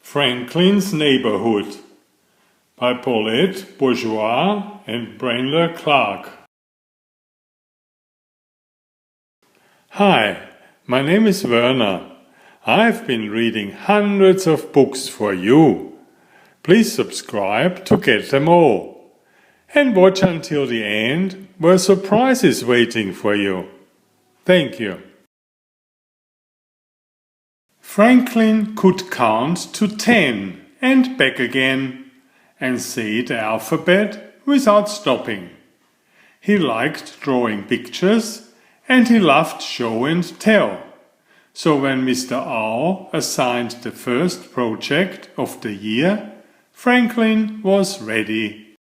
Franklin's Neighbourhood by Paulette, Bourgois and Brenda Clark. Hi, my name is Werner. I've been reading hundreds of books for you. Please subscribe to get them all. And watch until the end, where a surprise is waiting for you. Thank you. Franklin could count to 10 and back again, and say the alphabet without stopping. He liked drawing pictures, and he loved show and tell. So when Mr. Owl assigned the first project of the year, Franklin was ready.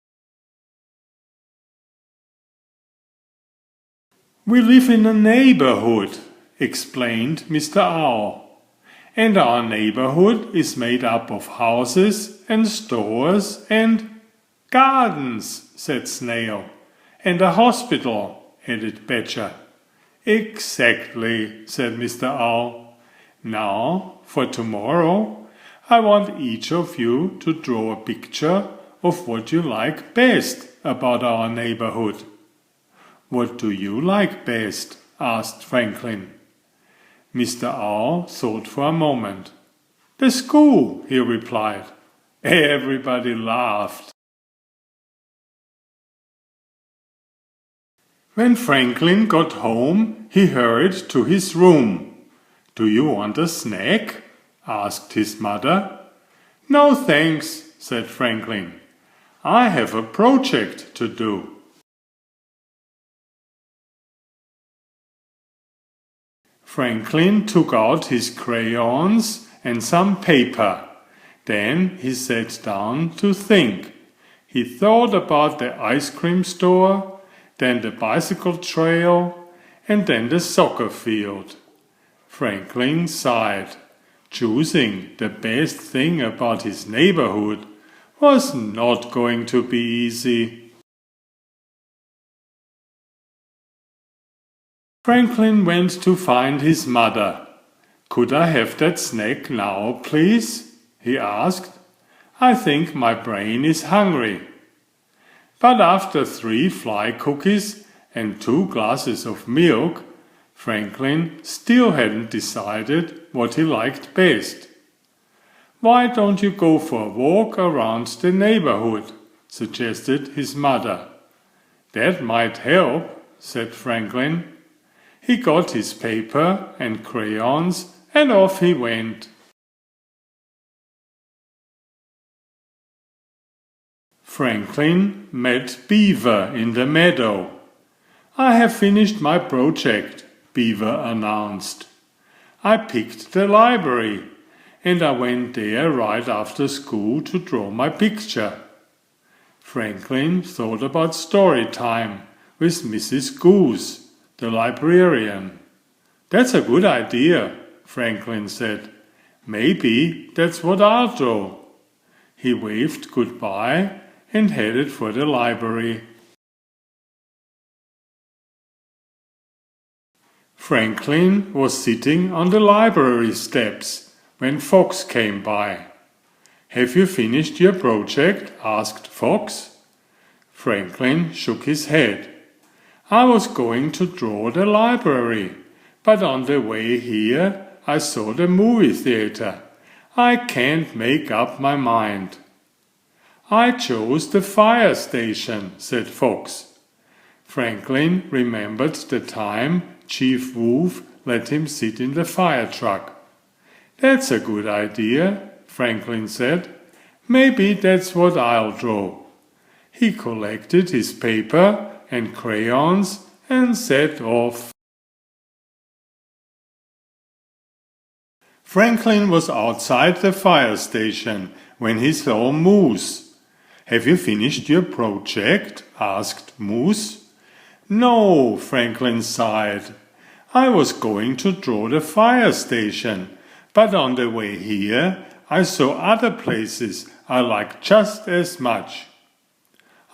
"We live in a neighborhood," explained Mr. Owl. "And our neighborhood is made up of houses and stores and gardens," said Snail. "And a hospital," added Badger. "Exactly," said Mr. Owl. "Now, for tomorrow, I want each of you to draw a picture of what you like best about our neighborhood." "What do you like best?" asked Franklin. Mr. Owl thought for a moment. "The school," he replied. Everybody laughed. When Franklin got home, he hurried to his room. "Do you want a snack?" asked his mother. "No, thanks," said Franklin. "I have a project to do." Franklin took out his crayons and some paper. Then he sat down to think. He thought about the ice cream store, then the bicycle trail, and then the soccer field. Franklin sighed. Choosing the best thing about his neighborhood was not going to be easy. Franklin went to find his mother. "Could I have that snack now, please?" he asked. "I think my brain is hungry." But after 3 fly cookies and 2 glasses of milk, Franklin still hadn't decided what he liked best. "Why don't you go for a walk around the neighborhood?" suggested his mother. "That might help," said Franklin. He got his paper and crayons and off he went. Franklin met Beaver in the meadow. "I have finished my project," Beaver announced. "I picked the library, and I went there right after school to draw my picture." Franklin thought about story time with Mrs. Goose, the librarian. "That's a good idea," Franklin said. "Maybe that's what I'll draw." He waved goodbye and headed for the library. Franklin was sitting on the library steps when Fox came by. "Have you finished your project?" asked Fox. Franklin shook his head. "I was going to draw the library, but on the way here I saw the movie theater. I can't make up my mind." "I chose the fire station," said Fox. Franklin remembered the time Chief Wolf let him sit in the fire truck. "That's a good idea," Franklin said. "Maybe that's what I'll draw." He collected his paper and crayons and set off. Franklin was outside the fire station when he saw Moose. "Have you finished your project?" asked Moose. "No," Franklin sighed. "I was going to draw the fire station, but on the way here I saw other places I like just as much."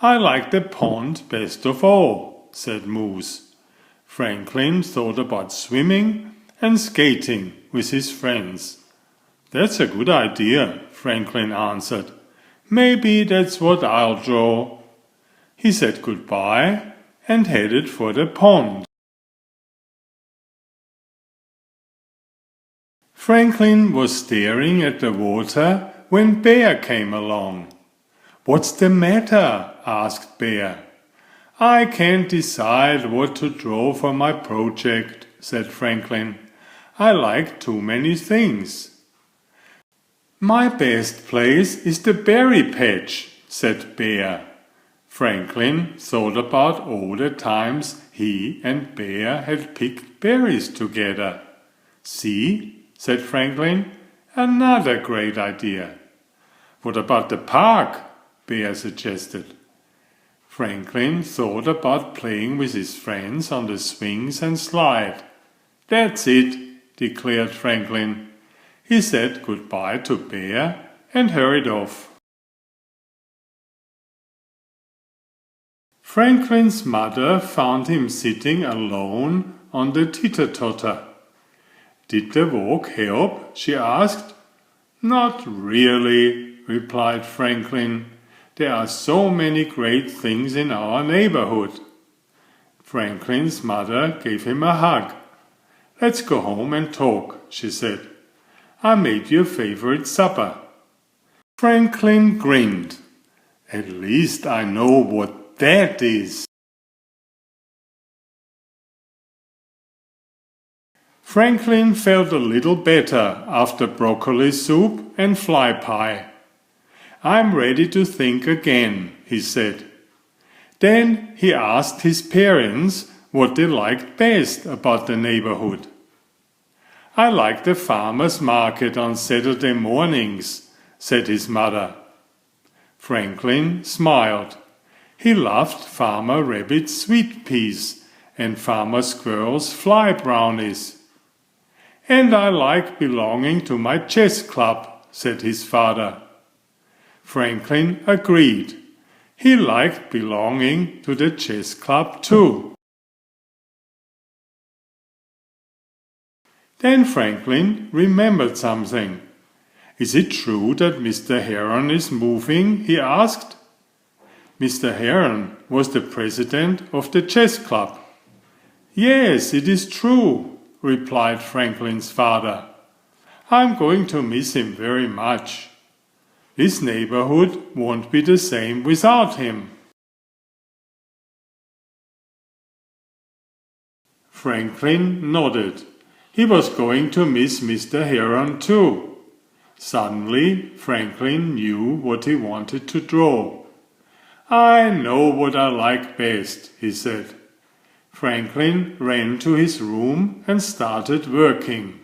"I like the pond best of all," said Moose. Franklin thought about swimming and skating with his friends. "That's a good idea," Franklin answered. Maybe that's what I'll draw. He said goodbye and headed for the pond. Franklin was staring at the water when Bear came along. What's the matter? Asked Bear. I can't decide what to draw for my project, said Franklin. I like too many things. My best place is the berry patch, said Bear. Franklin thought about all the times he and Bear had picked berries together. See, said Franklin, another great idea. What about the park? Bear suggested. Franklin thought about playing with his friends on the swings and slide. That's it, declared Franklin. He said goodbye to Bear and hurried off. Franklin's mother found him sitting alone on the teeter-totter. Did the walk help? She asked. Not really, replied Franklin. There are so many great things in our neighborhood. Franklin's mother gave him a hug. Let's go home and talk, she said. I made your favorite supper. Franklin grinned. At least I know what that is. Franklin felt a little better after broccoli soup and fly pie. I'm ready to think again, he said. Then he asked his parents what they liked best about the neighborhood. I like the farmer's market on Saturday mornings, said his mother. Franklin smiled. He loved Farmer Rabbit's sweet peas and Farmer Squirrel's fly brownies. And I like belonging to my chess club, said his father. Franklin agreed. He liked belonging to the chess club too. Then Franklin remembered something. Is it true that Mr. Heron is moving? He asked. Mr. Heron was the president of the chess club. Yes, it is true, replied Franklin's father. I'm going to miss him very much. This neighborhood won't be the same without him. Franklin nodded. He was going to miss Mr. Heron too. Suddenly, Franklin knew what he wanted to draw. I know what I like best, he said. Franklin ran to his room and started working.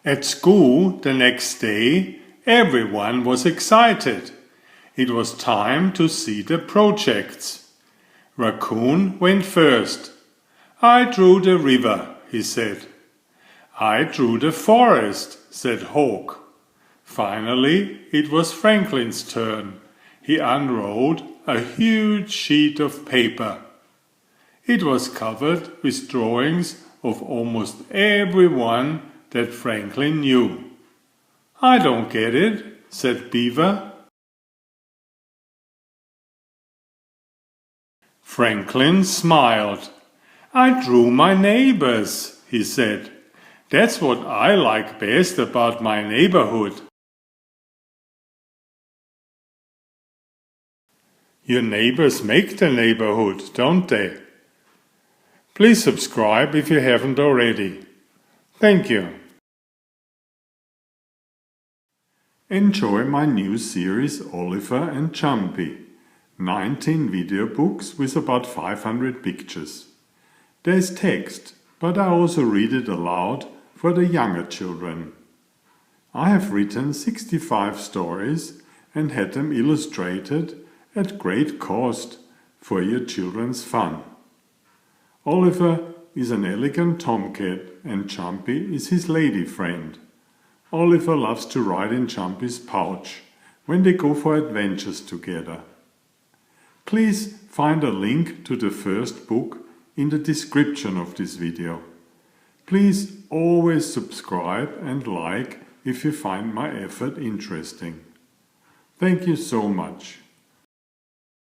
At school the next day, everyone was excited. It was time to see the projects. Raccoon went first. I drew the river, he said. I drew the forest, said Hawk. Finally, it was Franklin's turn. He unrolled a huge sheet of paper. It was covered with drawings of almost everyone that Franklin knew. I don't get it, said Beaver. Franklin smiled. I drew my neighbors, he said. That's what I like best about my neighborhood. Your neighbors make the neighborhood, don't they? Please subscribe if you haven't already. Thank you. Enjoy my new series Oliver and Jumpy. 19 video books with about 500 pictures. There's text, but I also read it aloud for the younger children. I have written 65 stories and had them illustrated at great cost for your children's fun. Oliver is an elegant tomcat and Jumpy is his lady friend. Oliver loves to ride in Jumpy's pouch when they go for adventures together. Please find a link to the first book in the description of this video. Please always subscribe and like if you find my effort interesting. Thank you so much.